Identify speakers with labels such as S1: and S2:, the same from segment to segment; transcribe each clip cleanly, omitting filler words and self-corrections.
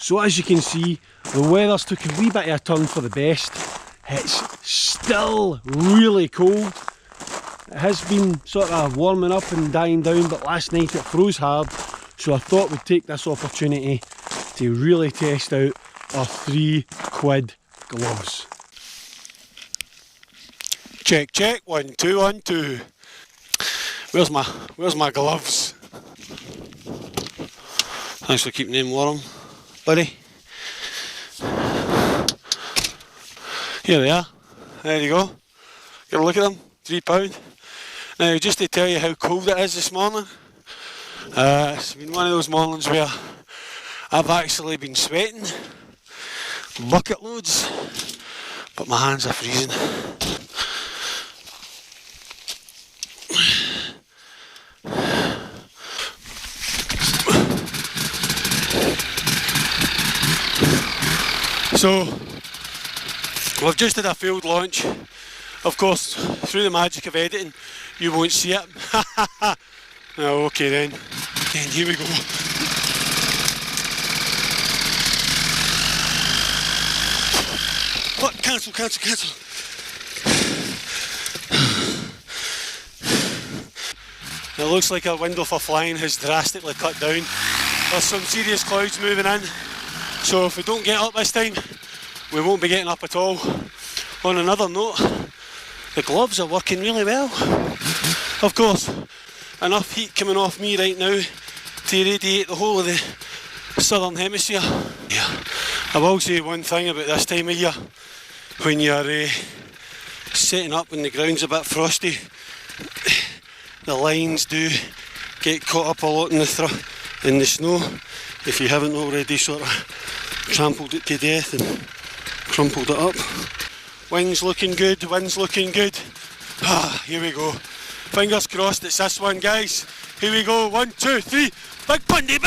S1: So as you can see, the weather's took a wee bit of a turn for the best. It's still really cold. It has been sort of warming up and dying down, but last night it froze hard, so I thought we'd take this opportunity to really test out our 3 quid gloves. Check, check, 1 2 1 2. Where's my gloves? Thanks for keeping them warm, buddy. Here they are. There you go. Get a look at them. £3. Now, just to tell you how cold it is this morning, it's been one of those mornings where I've actually been sweating bucket loads, but my hands are freezing. So, we've just had a field launch. Of course, through the magic of editing, you won't see it. Oh, okay then. Then here we go. What? Cancel. It looks like our window for flying has drastically cut down. There's some serious clouds moving in. So if we don't get up this time, we won't be getting up at all. On another note, the gloves are working really well. Of course, enough heat coming off me right now to radiate the whole of the southern hemisphere. Yeah, I will say one thing about this time of year. When you're setting up and the ground's a bit frosty, the lines do get caught up a lot in the snow, if you haven't already sort of trampled it to death and crumpled it up. Wind's looking good. Here we go. Fingers crossed it's this one, guys. Here we go. 1 2 3. Big pundy.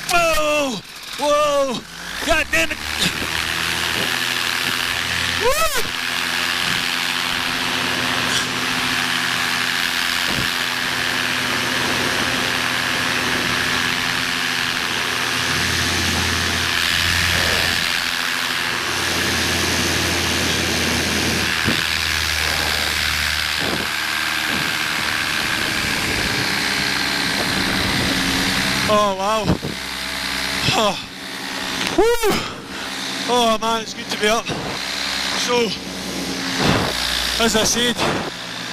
S1: Whoa! God damn it! Woo! Oh wow. Oh. Woo. Oh man, it's good to be up. So, as I said,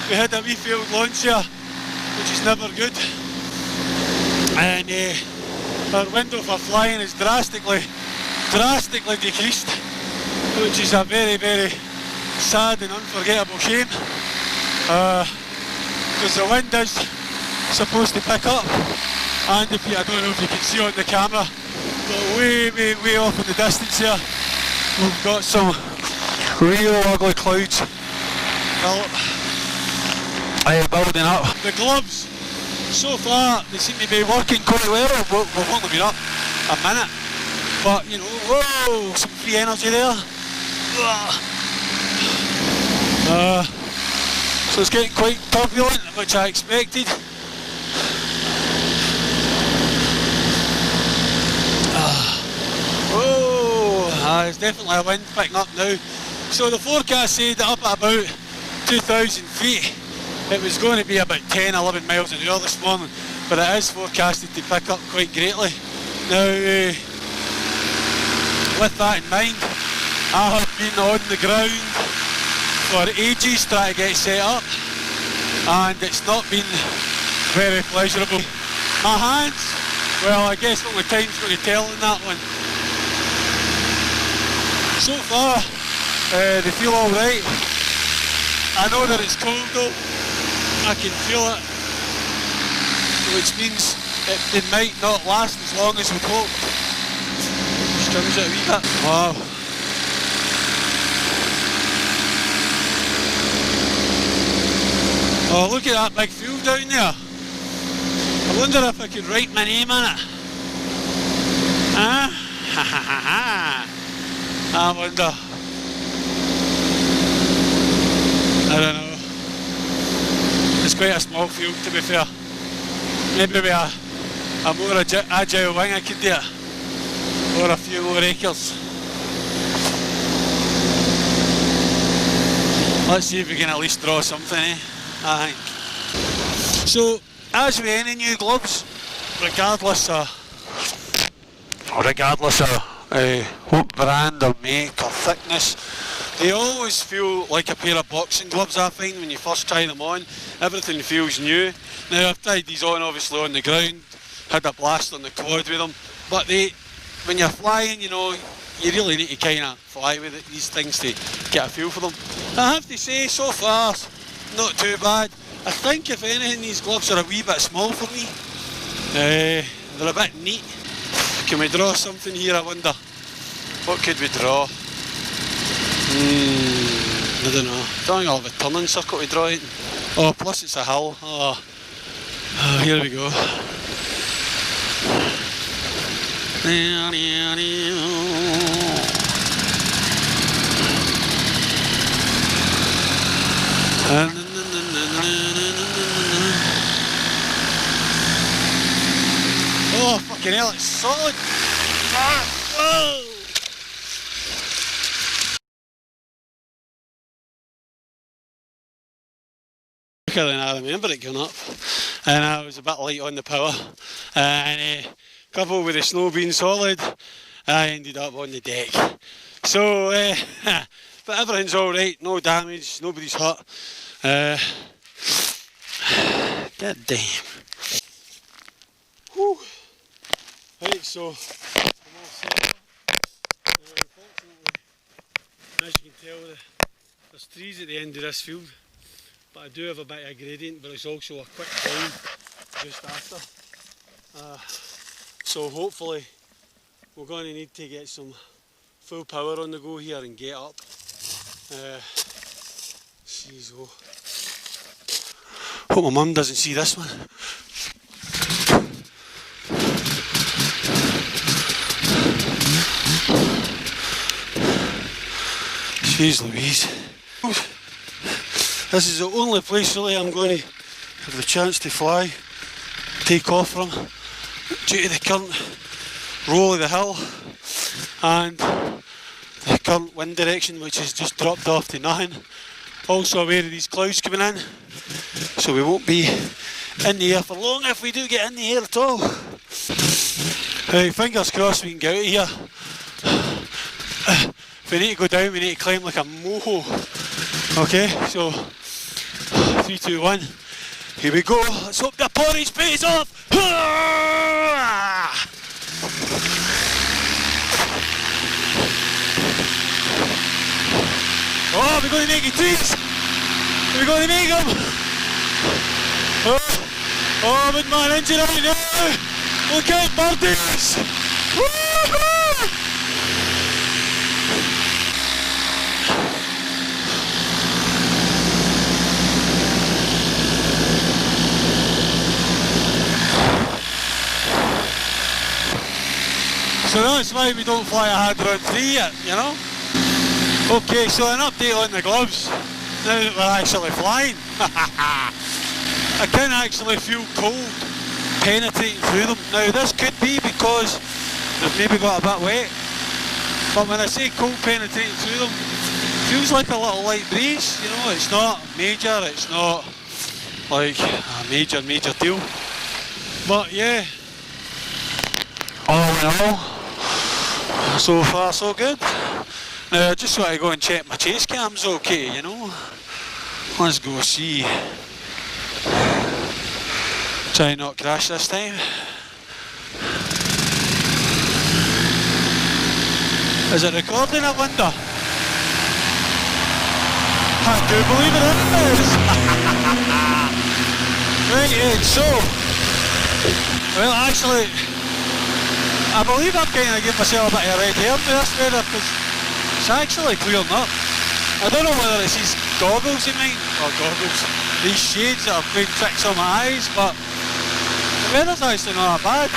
S1: we had a wee failed launch here, which is never good. And our window for flying is drastically decreased, which is a very, very sad and unforgettable shame. Because the wind is supposed to pick up. And I don't know if you can see on the camera, but way off in the distance here, we've got some real ugly clouds building up. The gloves, so far, they seem to be working quite well. We've only been up a minute, but you know, whoa, some free energy there. So it's getting quite turbulent, which I expected. There's definitely a wind picking up now. So the forecast said that up at about 2,000 feet it was going to be about 10-11 miles an hour this morning, but it is forecasted to pick up quite greatly. Now, with that in mind, I have been on the ground for ages trying to get set up, and it's not been very pleasurable. My hands, well, I guess only time's going to tell on that one. So far, they feel alright. I know that it's cold though, I can feel it, which means it might not last as long as we'd hoped. Trims it a wee bit. Wow. Oh, look at that big field down there. I wonder if I could write my name on it. Huh? Ha ha ha ha. I wonder. I don't know. It's quite a small field, to be fair. Maybe with a more agile wing I could do it. Or a few more acres. Let's see if we can at least draw something, I think. So, as with any new gloves, regardless of what brand or make or thickness, they always feel like a pair of boxing gloves. I find when you first try them on, everything feels new. Now I've tried these on obviously on the ground, had a blast on the quad with them, but when you're flying, you know, you really need to kind of fly with these things to get a feel for them. I have to say, so far, not too bad. I think if anything, these gloves are a wee bit small for me. They're a bit neat. Can we draw something here, I wonder? What could we draw? I don't know. I don't think I'll have a turning circle to draw it. Oh, plus it's a hill. Oh, here we go. Oh, fucking hell, it's solid! Whoa! Quicker than I remember it going up, and I was a bit light on the power, and coupled with the snow being solid, I ended up on the deck. So, but everything's alright, no damage, nobody's hurt. God damn. Whew. Right, so I'm all set. Unfortunately, as you can tell, there's trees at the end of this field, but I do have a bit of gradient, but it's also a quick climb just after. So hopefully we're going to need to get some full power on the go here and get up. Jeez, oh. Hope my mum doesn't see this one. Jeez Louise. This is the only place really I'm going to have the chance to fly, take off from, due to the current roll of the hill and the current wind direction, which has just dropped off to nothing. Also aware of these clouds coming in, so we won't be in the air for long if we do get in the air at all. Fingers crossed we can get out of here. If we need to go down, we need to climb like a moho. Okay, so 3, 2, 1. Here we go. Let's hope the porridge pays off. Oh, we're going to make it trees. We're going to make them. Oh, with my engine right now. Look out, birdies. Woo-hoo! So that's why we don't fly a Hadron 3 yet, you know? Okay, so an update on the gloves, now that we're actually flying. I can actually feel cold penetrating through them. Now this could be because they've maybe got a bit wet, but when I say cold penetrating through them, it feels like a little light breeze, you know, it's not major, it's not like a major deal. But yeah, all in all, so far so good. Now I just want to go and check my chase cam's okay, you know. Let's go see. Try not crash this time. Is it recording, I wonder? I do believe it is. Right, so, well actually, I believe I've kind of given myself a bit of red hair to this weather because it's actually clearing up. I don't know whether it's these goggles you mean, or goggles, these shades that are playing tricks on my eyes, but the weather's actually not that bad.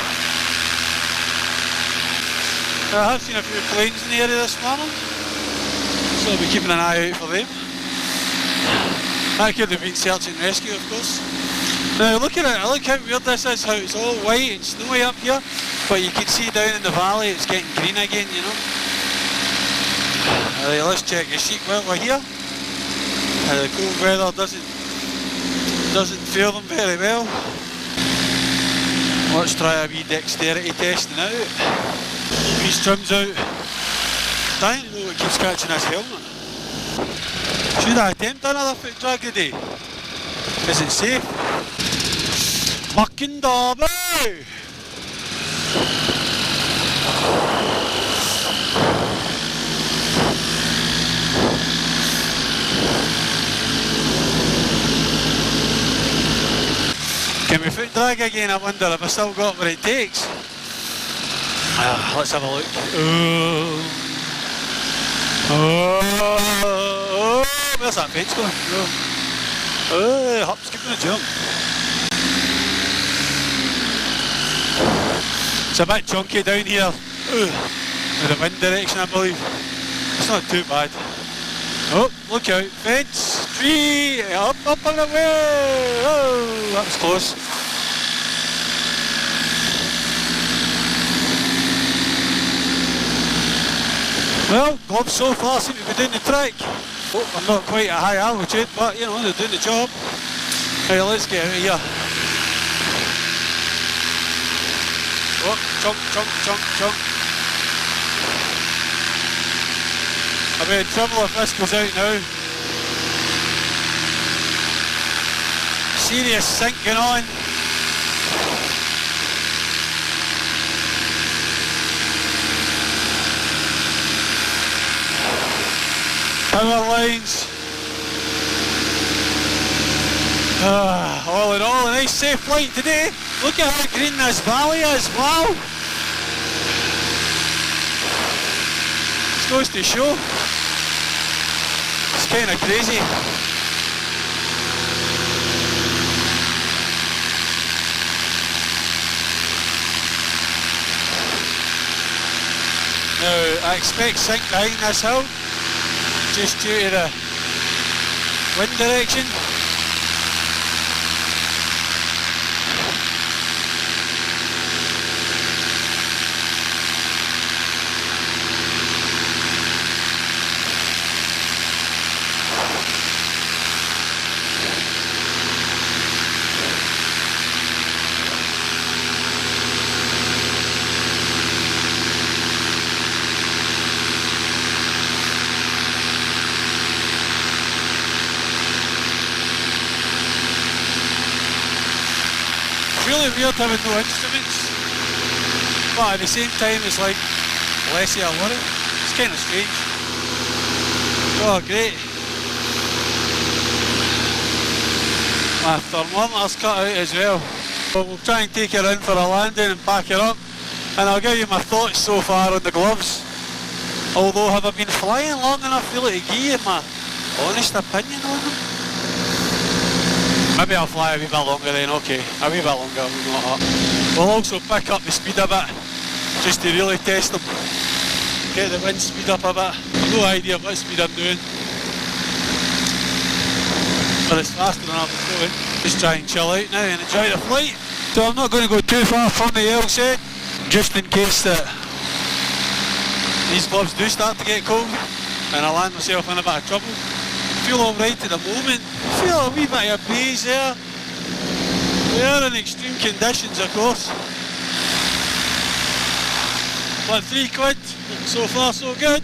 S1: I have seen a few planes in the area this morning, so I'll be keeping an eye out for them. That could have been search and rescue, of course. Now look at it, look how weird this is, how it's all white and snowy up here.
S2: But you can see down in the valley it's getting green again, you know. Alright, let's check the sheep while we're here. The cold weather doesn't fare them very well. Let's try a wee dexterity testing out. These trims out. Dying to know what keeps catching his helmet. Should I attempt another foot drag today? Is it safe? Fucking Derby! Can we foot drag again? I wonder if I still got what it takes. Let's have a look. Oh, where's that fence going? Hop's giving a jump. It's a bit chunky down here. With the wind direction, I believe. It's not too bad. Oh, look out. Fence, tree, up and away. Oh, that was close. Well, gloves so far seem to be doing the trick. Oh, I'm not quite at high altitude, but you know, they're doing the job. Right, let's get out of here. Oh, chunk. I'll be in trouble if this goes out now. Serious sinking on. Power lines. All in all, a nice safe flight today. Look at how green this valley is, wow! This goes to show. It's kind of crazy. Now, I expect sink behind this hill, just due to the wind direction. Really weird having no instruments, but at the same time it's like less of a worry. It's kind of strange. Oh great. My thermometer's cut out as well. But we'll try and take her in for a landing and pack her up, and I'll give you my thoughts so far on the gloves. Although have I been flying long enough really to give you my honest opinion on them? Maybe I'll fly a wee bit longer then, okay. A wee bit longer, we'll not that. We'll also pick up the speed a bit, just to really test them. Get the wind speed up a bit. I've no idea what speed I'm doing. But it's faster than I was going. Just try and chill out now and enjoy the flight. So I'm not going to go too far from the L set, just in case that these gloves do start to get cold and I land myself in a bit of trouble. I feel alright at the moment. I feel a wee bit of a breeze there. We are in extreme conditions, of course. But 3 quid, so far so good.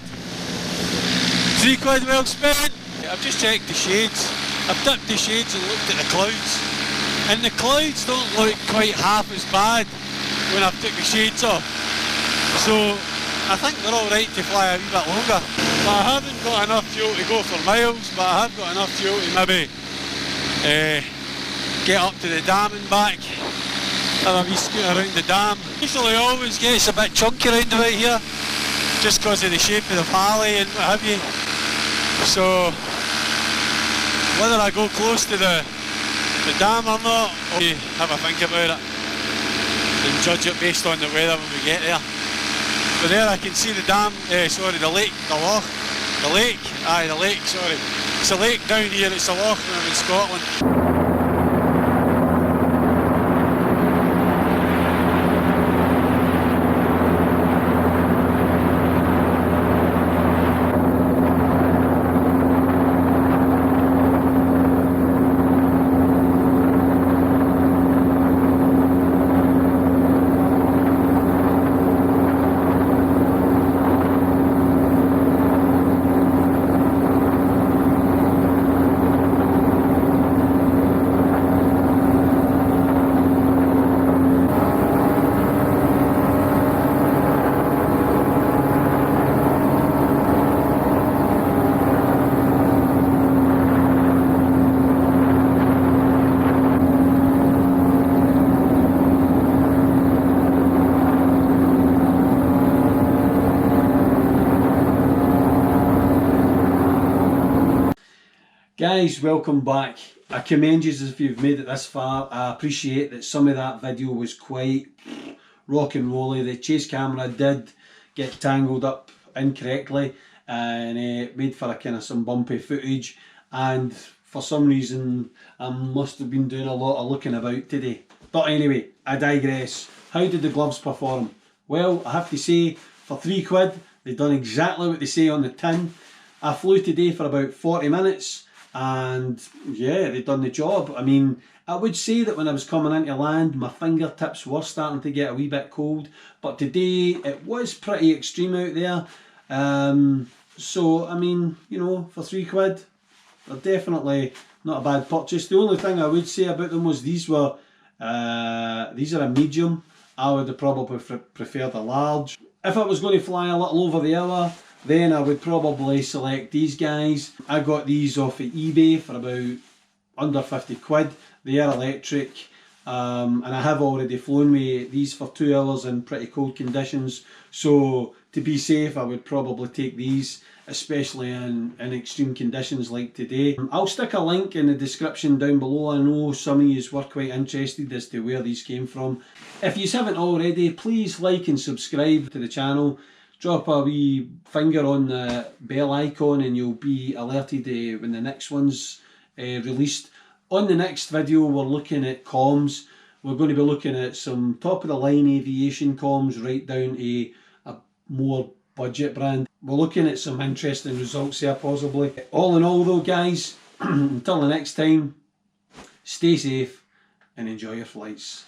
S2: 3 quid well spent. I've just checked the shades. I've dipped the shades and looked at the clouds. And the clouds don't look quite half as bad when I've took the shades off. So I think we're alright to fly a wee bit longer. But I haven't got enough fuel to go for miles, but I have got enough fuel to maybe get up to the dam and back. Have a wee scoot around the dam. Usually always gets a bit chunky around about here, just because of the shape of the valley and what have you. So whether I go close to the dam or not, I'll have a think about it and judge it based on the weather when we get there. But there I can see the dam, the lake, the loch, the lake, sorry. It's a lake down here, it's a loch when I'm in Scotland.
S3: Guys, welcome back. I commend you if you've made it this far. I appreciate that some of that video was quite rock and rolly. The chase camera did get tangled up incorrectly and it made for a kind of some bumpy footage, and for some reason I must have been doing a lot of looking about today. But anyway, I digress. How did the gloves perform? Well, I have to say, for £3, they've done exactly what they say on the tin. I flew today for about 40 minutes and yeah, they've done the job. I mean, I would say that when I was coming into land, my fingertips were starting to get a wee bit cold, but today it was pretty extreme out there. So, I mean, you know, for £3, they're definitely not a bad purchase. The only thing I would say about them was these are a medium. I would have probably preferred a large. If I was going to fly a little over the hour, then I would probably select these guys. I got these off of eBay for about under £50. They are electric, and I have already flown with these for 2 hours in pretty cold conditions. So to be safe, I would probably take these, especially in extreme conditions like today. I'll stick a link in the description down below. I know some of you were quite interested as to where these came from. If you haven't already, please like and subscribe to the channel. Drop a wee finger on the bell icon and you'll be alerted when the next one's released. On the next video, we're looking at comms. We're going to be looking at some top of the line aviation comms right down to a more budget brand. We're looking at some interesting results here possibly. All in all though, guys, until the next time, stay safe and enjoy your flights.